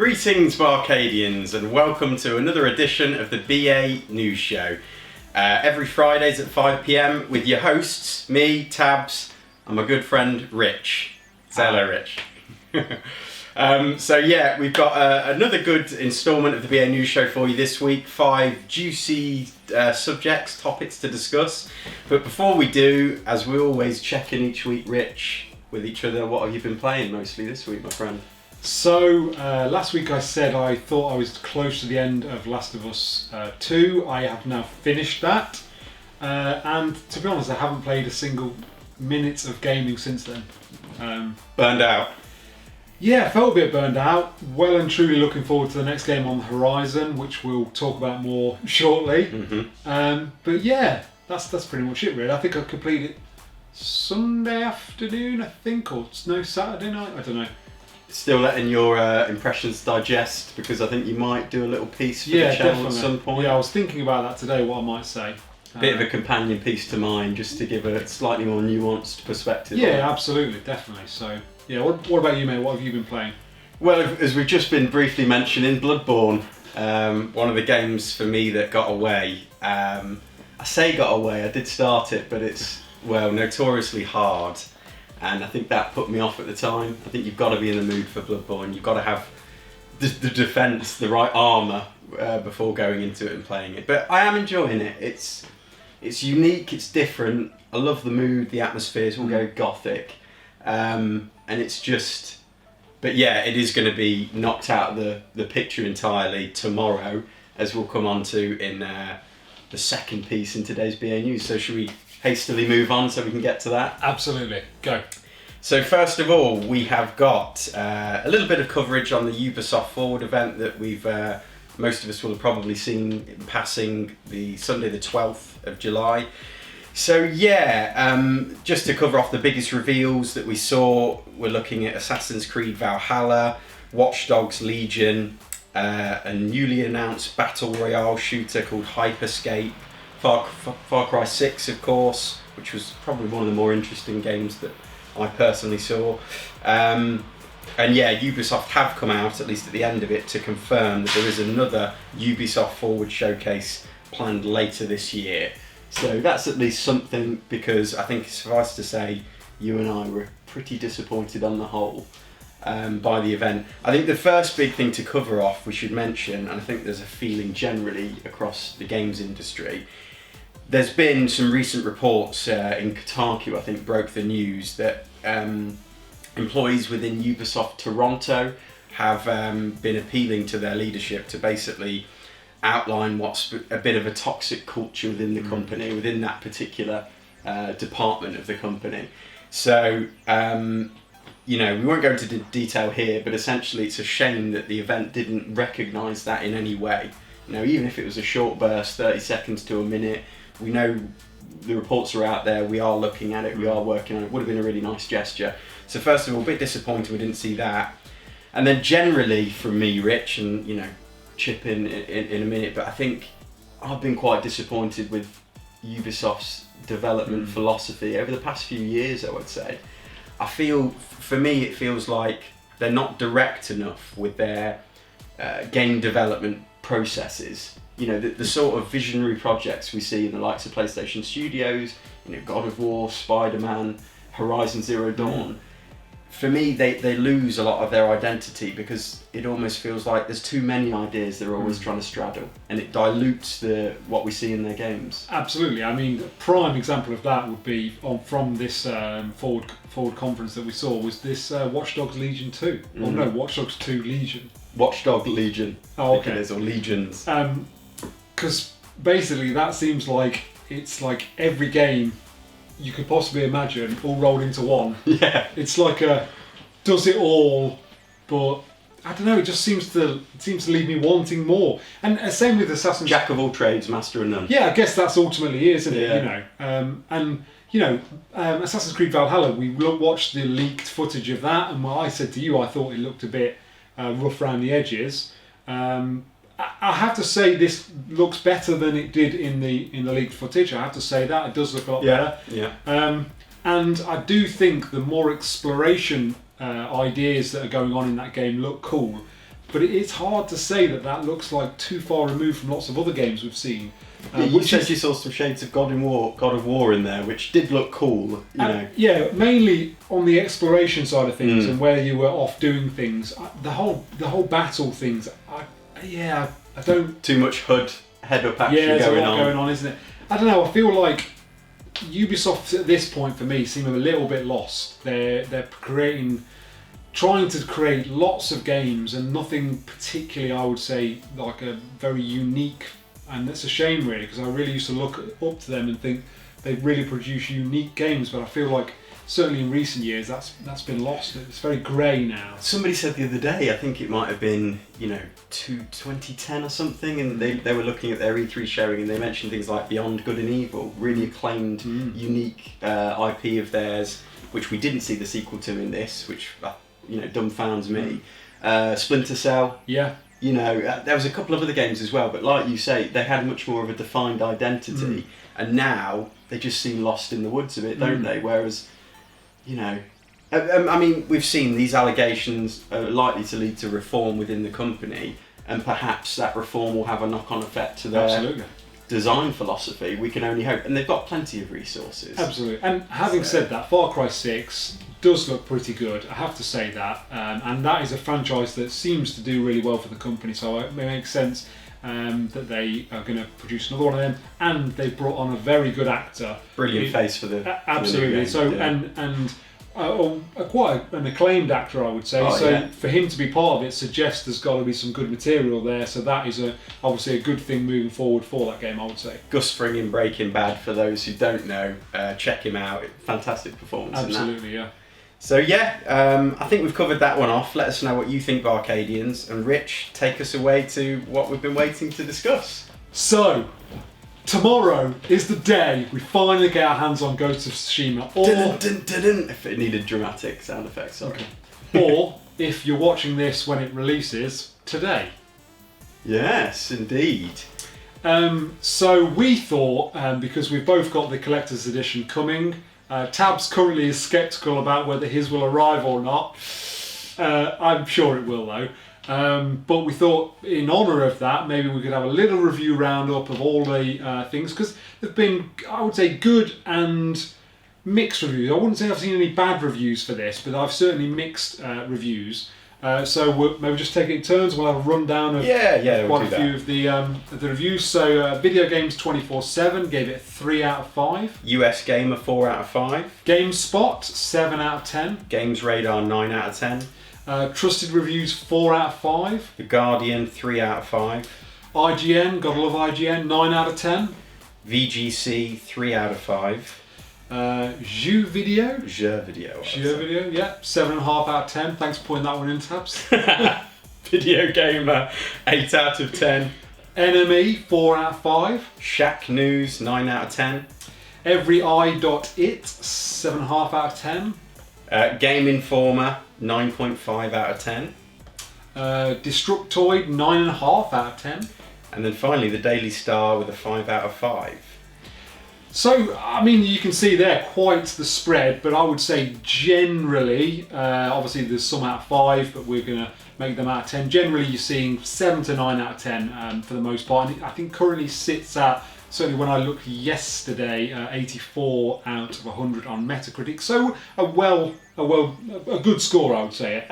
Greetings, BArcadians, and welcome to another edition of the BA News Show. Every Fridays at 5 PM with your hosts, me, Tabs, and my good friend Rich. Say hello, Rich. We've got another good instalment of the BA News Show for you this week. 5 juicy topics to discuss. But before we do, as we always check in each week, Rich, with each other, what have you been playing mostly this week, my friend? So, last week I said I thought I was close to the end of Last of Us 2. I have now finished that. And to be honest, I haven't played a single minute of gaming since then. Burned out? Yeah, I felt a bit burned out. Well and truly looking forward to the next game on the horizon, which we'll talk about more shortly. Mm-hmm. But yeah, that's pretty much it really. I think I completed it Sunday afternoon, or Saturday night, I don't know. Still letting your impressions digest, because I think you might do a little piece for the channel definitely. At some point. Yeah, I was thinking about that today, what I might say. Bit of a companion piece to mine, just to give a slightly more nuanced perspective. Yeah, absolutely, definitely. So, yeah, what about you, mate? What have you been playing? Well, as we've just been briefly mentioning, Bloodborne, one of the games for me that got away. I say got away, I did start it, but it's, notoriously hard. And I think that put me off at the time. I think you've got to be in the mood for Bloodborne. You've got to have the defence, the right armour before going into it and playing it. But I am enjoying it. It's unique, it's different. I love the mood, the atmospheres all go gothic. And it's just... But yeah, it is going to be knocked out of the picture entirely tomorrow, as we'll come on to in the second piece in today's BA News. So should we hastily move on so we can get to that? Absolutely, go. So first of all, we have got a little bit of coverage on the Ubisoft Forward event that we've most of us will have probably seen in passing the Sunday the 12th of July. So yeah, just to cover off the biggest reveals that we saw, we're looking at Assassin's Creed Valhalla, Watch Dogs Legion, a newly announced battle royale shooter called Hyperscape, Far Cry 6 of course, which was probably one of the more interesting games that I personally saw. And yeah, Ubisoft have come out, at least at the end of it, to confirm that there is another Ubisoft Forward showcase planned later this year. So that's at least something, because I think it's suffice to say, you and I were pretty disappointed on the whole by the event. I think the first big thing to cover off, we should mention, and I think there's a feeling generally across the games industry, there's been some recent reports in Kotaku, I think, broke the news that employees within Ubisoft Toronto have been appealing to their leadership to basically outline what's a bit of a toxic culture within the company, within that particular department of the company. So, we won't go into detail here, but essentially it's a shame that the event didn't recognise that in any way. Even if it was a short burst, 30 seconds to a minute, we know the reports are out there, we are looking at it, we are working on it. It would have been a really nice gesture. So first of all, a bit disappointed we didn't see that. And then generally from me, Rich, and chip in a minute, but I think I've been quite disappointed with Ubisoft's development philosophy over the past few years, I would say. I feel, for me, it feels like they're not direct enough with their game development processes. The sort of visionary projects we see in the likes of PlayStation Studios, God of War, Spider-Man, Horizon Zero Dawn. For me, they lose a lot of their identity, because it almost feels like there's too many ideas they're always trying to straddle, and it dilutes what we see in their games. Absolutely. I mean, a prime example of that would be from this Forward conference that we saw was this Watch Dogs Legion 2. Oh no, Watch Dogs 2 Legion. Watch Dog Legion. Oh, okay. I think it is, or Legions. Because basically that seems like it's like every game you could possibly imagine all rolled into one. Yeah. It's like does it all, but I don't know, it just seems to leave me wanting more. And same with Assassin's... Jack of all trades, master of none. Yeah, I guess that's ultimately it, isn't Yeah. it? Assassin's Creed Valhalla, we watched the leaked footage of that, and I said to you, I thought it looked a bit rough around the edges. I have to say this looks better than it did in the leaked footage. I have to say that it does look a lot better. Yeah. And I do think the more exploration ideas that are going on in that game look cool, but it's hard to say that looks like too far removed from lots of other games we've seen. You said you saw some shades of God of War in there, which did look cool. You know. Yeah, mainly on the exploration side of things and where you were off doing things. The whole battle things. I don't. Too much head up action there's going a lot on. going on, isn't it? I don't know. I feel like Ubisoft at this point for me seem a little bit lost. They're trying to create lots of games and nothing particularly, I would say, like a very unique. And that's a shame, really, because I really used to look up to them and think they really produce unique games. But I feel like certainly in recent years that's been lost. It's very grey now. Somebody said the other day, I think it might have been 2010 or something, and they were looking at their E3 showing and they mentioned things like Beyond Good and Evil, really acclaimed, unique IP of theirs, which we didn't see the sequel to in this, which dumbfounds me. Splinter Cell. Yeah. There was a couple of other games as well, but like you say, they had much more of a defined identity, and now they just seem lost in the woods a bit, don't they? Whereas, I mean, we've seen these allegations are likely to lead to reform within the company, and perhaps that reform will have a knock-on effect to their design philosophy. We can only hope, and they've got plenty of resources. Absolutely. And having said that, Far Cry 6 does look pretty good, I have to say that, and that is a franchise that seems to do really well for the company, so it makes sense that they are going to produce another one of them, and they've brought on a very good actor. Brilliant face for the absolutely. For the new so game, quite an acclaimed actor, I would say. For him to be part of it suggests there's got to be some good material there. So that is obviously a good thing moving forward for that game, I would say. Gus Fring in Breaking Bad, for those who don't know, check him out. Fantastic performance. Absolutely, yeah. So I think we've covered that one off. Let us know what you think, Barcadians. And Rich, take us away to what we've been waiting to discuss. So, tomorrow is the day we finally get our hands on Ghost of Tsushima. If it needed dramatic sound effects, sorry. Or, if you're watching this when it releases, today. Yes, indeed. So we thought, because we've both got the collector's edition coming, Tabs currently is sceptical about whether his will arrive or not. I'm sure it will though. But we thought, in honour of that, maybe we could have a little review roundup of all the things, because there've been, I would say, good and mixed reviews. I wouldn't say I've seen any bad reviews for this, but I've certainly mixed reviews. So we'll maybe just take it in turns. We'll have a rundown of quite a few of the reviews. So Video Games 24/7 gave it 3 out of 5. US Gamer 4 out of 5. GameSpot 7 out of 10. Games Radar 9 out of 10. Trusted Reviews 4 out of 5. The Guardian 3 out of 5. IGN, gotta love IGN, 9 out of 10. VGC 3 out of 5. Jeux Video, yeah, 7.5 out of 10. Thanks for pointing that one in, Tabs. Video Gamer 8 out of 10. NME 4 out of 5. Shack News 9 out of 10. Every.it 7.5 out of 10. Game Informer 9.5 out of 10. Destructoid 9.5 out of 10. And then finally the Daily Star with a 5 out of 5. So, I mean, you can see there quite the spread, but I would say generally, obviously there's some out of 5, but we're going to make them out of 10. Generally, you're seeing 7 to 9 out of 10 for the most part. And I think currently sits at, certainly when I looked yesterday, 84 out of 100 on Metacritic. So a good score, I would say.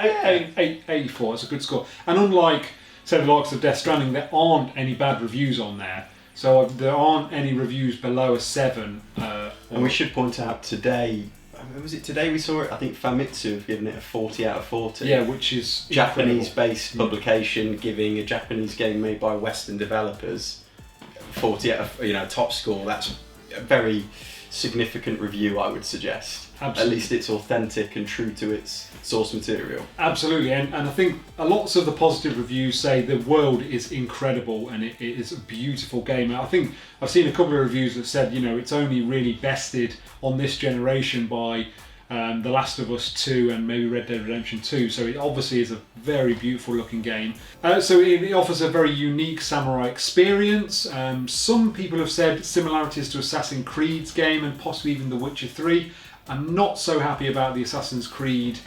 84 is a good score. And unlike, say, the likes of Death Stranding, there aren't any bad reviews on there. So there aren't any reviews below a 7. And we should point out today, was it today we saw it? I think Famitsu have given it a 40 out of 40. Yeah, which is Japanese-based publication giving a Japanese game made by Western developers 40 out of, top score. That's a very significant review, I would suggest. Absolutely. At least it's authentic and true to its source material. Absolutely, and I think lots of the positive reviews say the world is incredible and it is a beautiful game. I think I've seen a couple of reviews that said, it's only really bested on this generation by The Last of Us 2 and maybe Red Dead Redemption 2, so it obviously is a very beautiful looking game. So it offers a very unique samurai experience. Some people have said similarities to Assassin's Creed's game and possibly even The Witcher 3. I'm not so happy about the Assassin's Creed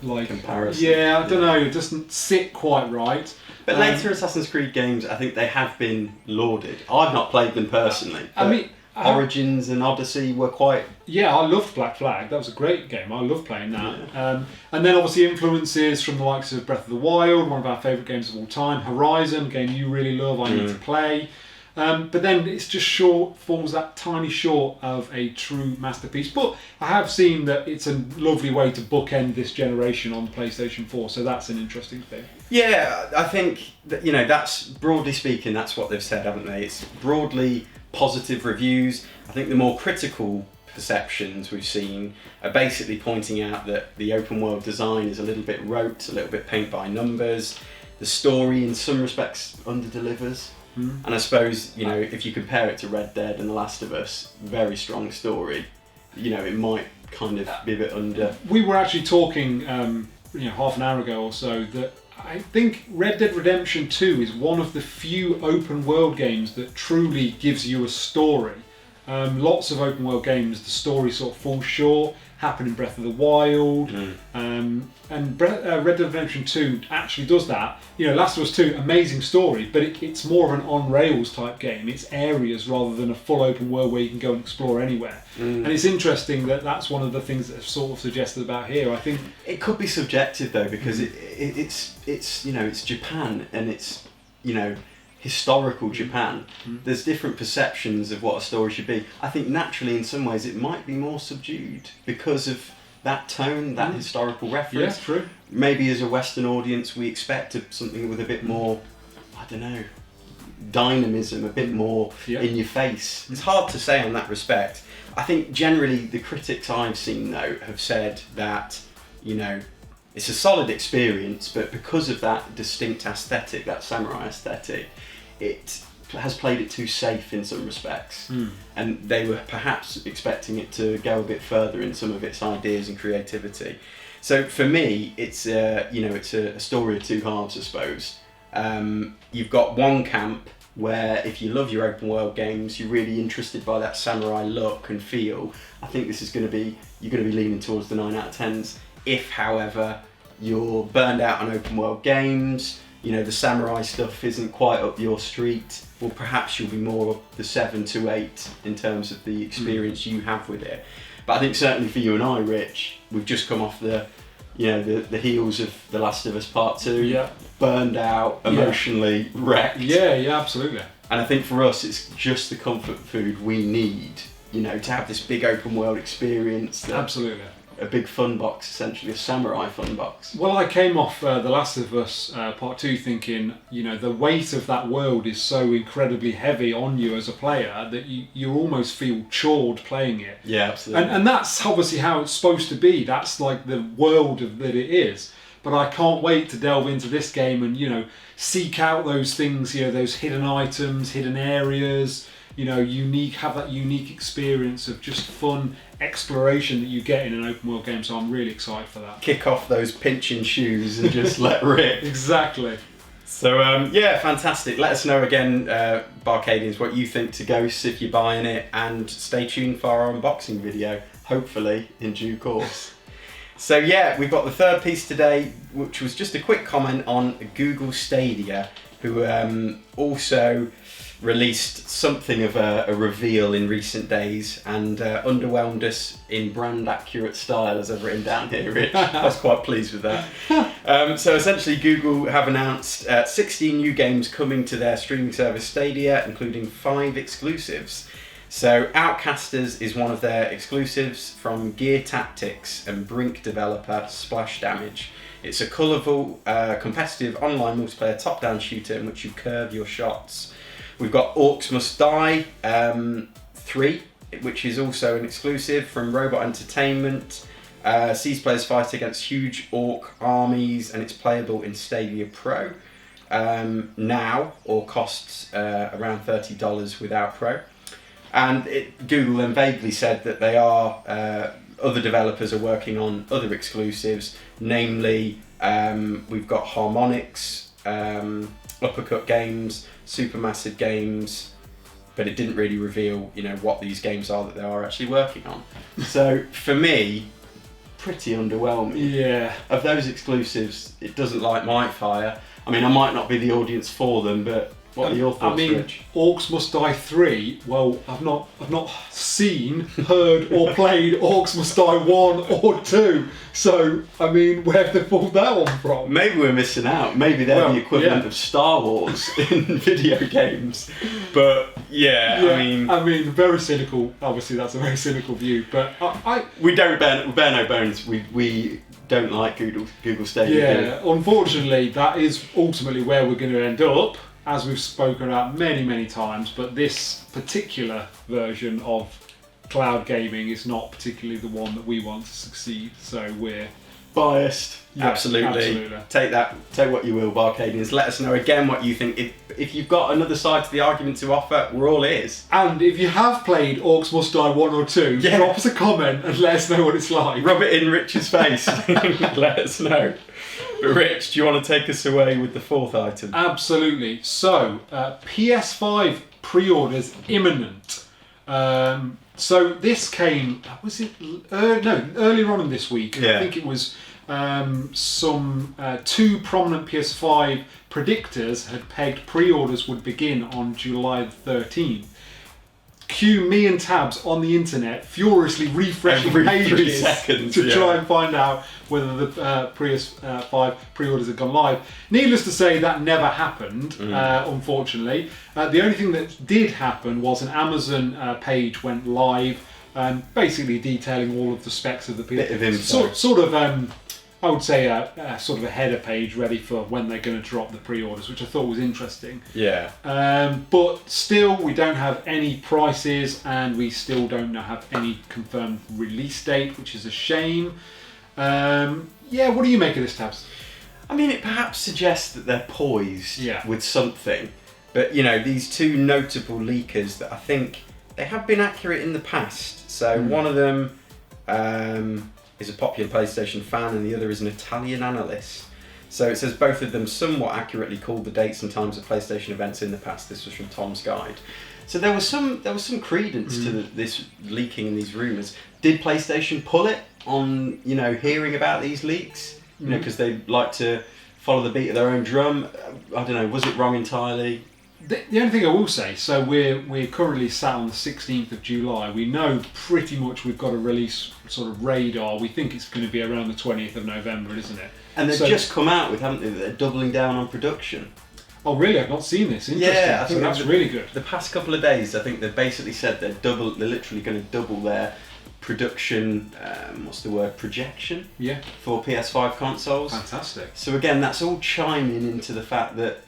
like comparison. Yeah, I don't know. It doesn't sit quite right. But later Assassin's Creed games, I think they have been lauded. I've not played them personally. I mean, Origins and Odyssey were quite... Yeah, I loved Black Flag. That was a great game. I loved playing that. Yeah. And then obviously influences from the likes of Breath of the Wild, one of our favourite games of all time. Horizon, a game you really love, I need to play. But then it's just falls that tiny short of a true masterpiece. But I have seen that it's a lovely way to bookend this generation on PlayStation 4, so that's an interesting thing. Yeah, I think that, that's, broadly speaking, that's what they've said, haven't they? It's broadly positive reviews. I think the more critical perceptions we've seen are basically pointing out that the open world design is a little bit rote, a little bit paint by numbers. The story in some respects under-delivers. And I suppose, if you compare it to Red Dead and The Last of Us, very strong story, it might kind of be a bit under. We were actually talking, half an hour ago or so, that I think Red Dead Redemption 2 is one of the few open world games that truly gives you a story. Lots of open world games, the story sort of falls short, happen in Breath of the Wild, and Red Dead Redemption 2 actually does that. Last of Us 2, amazing story, but it's more of an on-rails type game. It's areas rather than a full open world where you can go and explore anywhere. And it's interesting that that's one of the things that I've sort of suggested about here. I think it could be subjective though, because it's Japan and it's historical Japan. There's different perceptions of what a story should be. I think naturally in some ways it might be more subdued because of that tone, that historical reference. Yeah, true. Maybe as a Western audience we expect something with a bit more, I don't know, dynamism, a bit more in your face. It's hard to say on that respect. I think generally the critics I've seen though have said that, it's a solid experience, but because of that distinct aesthetic, that samurai aesthetic, it has played it too safe in some respects. And they were perhaps expecting it to go a bit further in some of its ideas and creativity. So for me, it's it's a story of two halves, I suppose. You've got one camp where if you love your open world games, you're really interested by that samurai look and feel. I think this is you're going to be leaning towards the 9 out of 10s. If, however, you're burned out on open world games, the samurai stuff isn't quite up your street, well, perhaps you'll be more the 7 to 8 in terms of the experience you have with it. But I think certainly for you and I, Rich, we've just come off the heels of The Last of Us Part 2, burned out, emotionally wrecked. Yeah, absolutely. And I think for us, it's just the comfort food we need, to have this big open world experience. Absolutely. A big fun box, essentially, a samurai fun box. Well, I came off The Last of Us Part 2 thinking, the weight of that world is so incredibly heavy on you as a player that you almost feel chored playing it. Yeah, absolutely. And that's obviously how it's supposed to be. That's like the world that it is. But I can't wait to delve into this game and, seek out those things, those hidden items, hidden areas, have that unique experience of just fun exploration that you get in an open world game. So I'm really excited for that. Kick off those pinching shoes and just let rip. Exactly. So fantastic. Let us know again, BArcadians, what you think to Ghosts if you're buying it, and stay tuned for our unboxing video, hopefully in due course. So we've got the third piece today, which was just a quick comment on Google Stadia, who also released something of a reveal in recent days and underwhelmed us in brand accurate style, as I've written down here, Rich. I was quite pleased with that. So essentially Google have announced 16 new games coming to their streaming service Stadia, including 5 exclusives. So Outcasters is one of their exclusives from Gear Tactics and Brink developer Splash Damage. It's a colourful, competitive online multiplayer top-down shooter in which you curve your shots. We've got Orcs Must Die 3, which is also an exclusive from Robot Entertainment. Sees players fight against huge orc armies, and it's playable in Stadia Pro now, or costs around $30 without Pro. And Google then vaguely said that they are other developers are working on other exclusives, namely we've got Harmonix, Uppercut Games, Supermassive Games, but it didn't really reveal what these games are that they are actually working on. So for me, pretty underwhelming. Yeah. Of those exclusives, it doesn't light my fire. I mean, I might not be the audience for them, but what are your thoughts, Rich? Orcs Must Die 3, well, I've not seen, heard or played Orcs Must Die 1 or 2. So, I mean, where have they pulled that one from? Maybe we're missing out. Maybe they're the equivalent of Star Wars in video games. But, I mean, very cynical. Obviously, that's a very cynical view. But we don't bear no bones. We don't like Google Stadia. Yeah, unfortunately, that is ultimately where we're going to end up, as we've spoken about many, many times. But this particular version of cloud gaming is not particularly the one that we want to succeed. So we're biased. Yeah, absolutely. Take what you will, Barcadians. Let us know again what you think. If you've got another side to the argument to offer, we're all ears. And if you have played Orcs Must Die 1 or 2, drop us a comment and let us know what it's like. Rub it in Rich's face. Let us know. But Rich, do you want to take us away with the fourth item? Absolutely. So, PS5 pre-orders imminent. So this came, was it, earlier on in this week. Yeah. I think it was two prominent PS5 predictors had pegged pre-orders would begin on July 13th. Cue me and Tabs on the internet furiously refreshing every 3 pages seconds, to try and find out whether the PS5 pre-orders had gone live. Needless to say, that never happened, unfortunately. The only thing that did happen was an Amazon page went live, basically detailing all of the specs of the PS5. Bit of info. Sort of, I would say, sort of a header page ready for when they're going to drop the pre-orders, which I thought was interesting. Yeah. But still, we don't have any prices, and we still don't have any confirmed release date, which is a shame. What do you make of this, Tabs? I mean, it perhaps suggests that they're poised with something. But, these two notable leakers that I think they have been accurate in the past. So one of them is a popular PlayStation fan and the other is an Italian analyst. So it says both of them somewhat accurately called the dates and times of PlayStation events in the past. This was from Tom's Guide. So there was some credence to this leaking and these rumours. Did PlayStation pull it on hearing about these leaks? Because they like to follow the beat of their own drum. I don't know. Was it wrong entirely? The only thing I will say, so we're currently sat on the 16th of July. We know pretty much we've got a release sort of radar. We think it's going to be around the 20th of November, isn't it? And they've just come out with, haven't they? They're doubling down on production. Oh really? I've not seen this. Interesting. Yeah, I think that's really good. The past couple of days, I think they've basically said they're literally going to double their production, projection? Yeah. For PS5 consoles. Fantastic. So again, that's all chiming into the fact that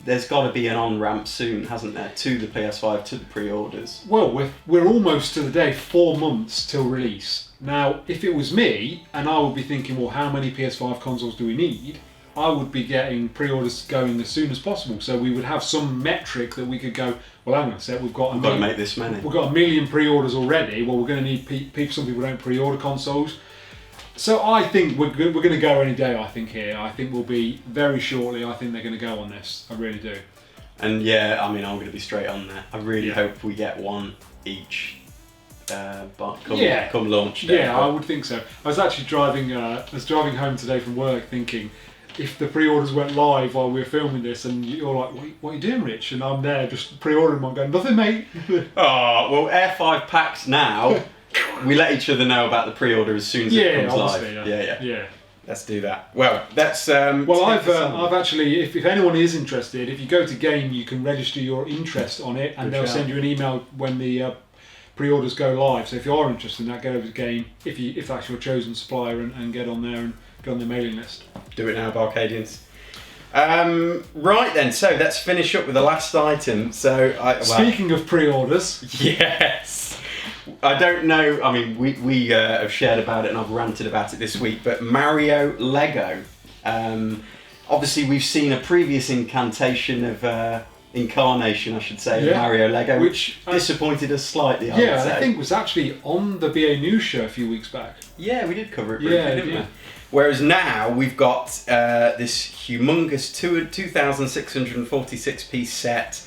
there's got to be an on-ramp soon, hasn't there, to the PS5, to the pre-orders. Well, we're almost to the day 4 months till release. Now, if it was me, and I would be thinking, well, how many PS5 consoles do we need? I would be getting pre-orders going as soon as possible. So we would have some metric that we could go, well, hang on a sec, we've got to make this many. We've got 1 million pre-orders already. Well, we're going to need some people don't pre-order consoles. So I think we're going to go any day, I think, here. I think we'll be very shortly. I think they're going to go on this. I really do. And yeah, I mean, I'm going to be straight on there. I really hope we get one each come launch day. Yeah, I would think so. I was actually driving home today from work thinking, if the pre-orders went live while we were filming this and you're like, what are you doing, Rich? And I'm there just pre-ordering one going, nothing, mate. Well, Air 5 packs now. We let each other know about the pre-order as soon as it comes live. Yeah. Let's do that. Well, that's. I've actually, if anyone is interested, if you go to Game, you can register your interest on it, and they'll send you an email when the pre-orders go live. So if you are interested in that, go over to Game. If that's your chosen supplier, and get on there and get on the mailing list. Do it now, Barcadians. Right then, so let's finish up with the last item. Speaking of pre-orders, yes. I don't know, I mean, we have shared about it and I've ranted about it this week, but Mario Lego. Obviously, we've seen a previous incarnation of Mario Lego, which disappointed us slightly, I would say. I think was actually on the BA News show a few weeks back. Yeah, we did cover it briefly, didn't we? Whereas now we've got this humongous 2,646-piece set,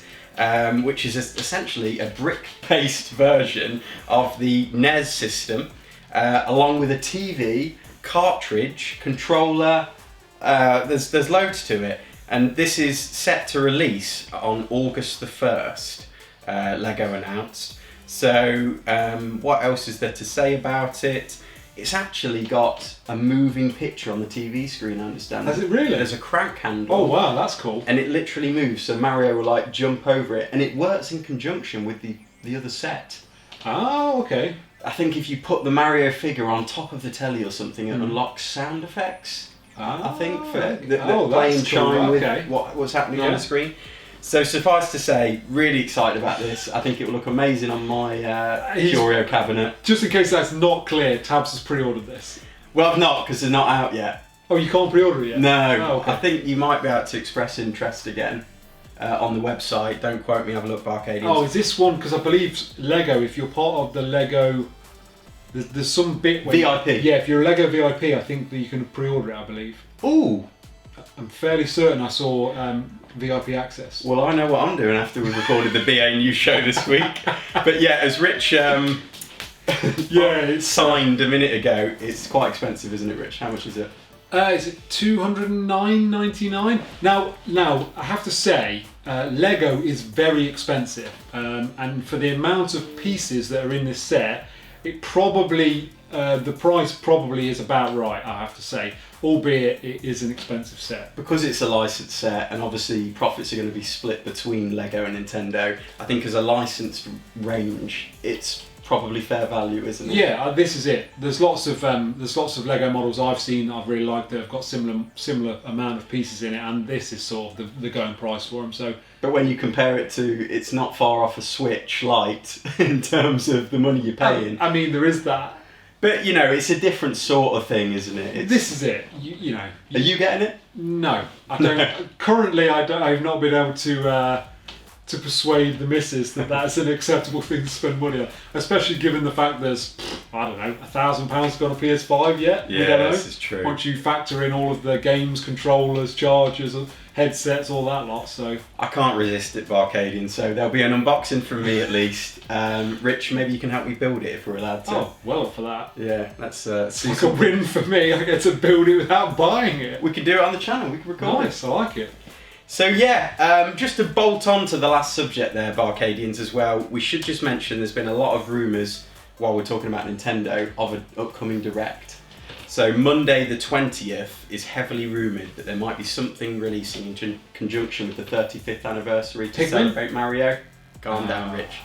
which is essentially a brick-based version of the NES system, along with a TV, cartridge, controller. There's loads to it, and this is set to release on August the 1st. Lego announced. So what else is there to say about it? It's actually got a moving picture on the TV screen, I understand. Has it really? There's a crank handle. Oh wow, that's cool. And it literally moves, so Mario will like jump over it, and it works in conjunction with the other set. Oh, okay. I think if you put the Mario figure on top of the telly or something, it unlocks sound effects. I think for the play and chime with what's happening on the screen. So suffice to say, really excited about this. I think it will look amazing on my curio cabinet. Just in case that's not clear, Tabs has pre-ordered this. Well, I've not, because they're not out yet. Oh, you can't pre-order it yet? No. Oh, okay. I think you might be able to express interest again on the website. Don't quote me, have a look, BArcadians. Oh, is this one? Because I believe Lego, if you're part of the Lego... There's some bit where... VIP? Yeah, if you're a Lego VIP, I think that you can pre-order it, I believe. Ooh. I'm fairly certain I saw VIP access. Well, I know what I'm doing after we recorded the BA News show this week. But yeah, as Rich it's signed a minute ago, it's quite expensive, isn't it, Rich? How much is it? Is it $209.99? Now, I have to say, Lego is very expensive, and for the amount of pieces that are in this set, it probably the price probably is about right. I have to say, albeit it is an expensive set. Because it's a licensed set, and obviously profits are going to be split between Lego and Nintendo. I think as a licensed range, it's probably fair value, isn't it? Yeah, this is it. There's lots of Lego models I've seen I've really liked that have got similar amount of pieces in it, and this is sort of the going price for them. So, but when you compare it to, it's not far off a Switch Lite in terms of the money you're paying. I mean, there is that. But you know, it's a different sort of thing, isn't it? This is it. You know. Are you getting it? No, I don't. Currently, I've not been able to persuade the missus that that's an acceptable thing to spend money on, especially given the fact there's, I don't know, £1,000 gone on PS5 yet. Yeah, this is true. Once you factor in all of the games, controllers, chargers, headsets, all that lot. So I can't resist it, BArcadians. So there'll be an unboxing from me at least. Rich, maybe you can help me build it if we're allowed to. Oh, well up for that. Yeah, that's it's like a win for me. I get to build it without buying it. We can do it on the channel. We can record Nice, I like it. So yeah, just to bolt on to the last subject there, BArcadians, as well, we should just mention there's been a lot of rumours while we're talking about Nintendo of an upcoming Direct. So Monday the 20th is heavily rumoured that there might be something releasing in conjunction with the 35th anniversary to celebrate Mario. Calm down, Rich.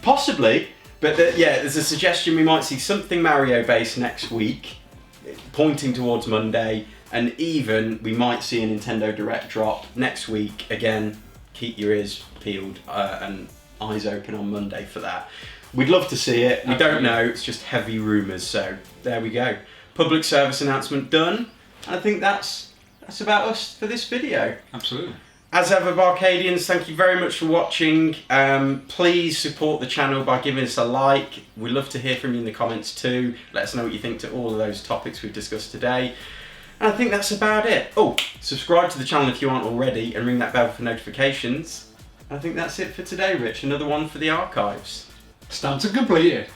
Possibly, but there's a suggestion we might see something Mario based next week, pointing towards Monday. And even we might see a Nintendo Direct drop next week. Again, keep your ears peeled and eyes open on Monday for that. We'd love to see it. We don't know. It's just heavy rumours. So there we go. Public service announcement done. And I think that's about us for this video. Absolutely. As ever, BArcadians, thank you very much for watching. Please support the channel by giving us a like. We'd love to hear from you in the comments too. Let us know what you think to all of those topics we've discussed today. And I think that's about it. Oh, subscribe to the channel if you aren't already and ring that bell for notifications. I think that's it for today, Rich. Another one for the archives. Stamped and completed.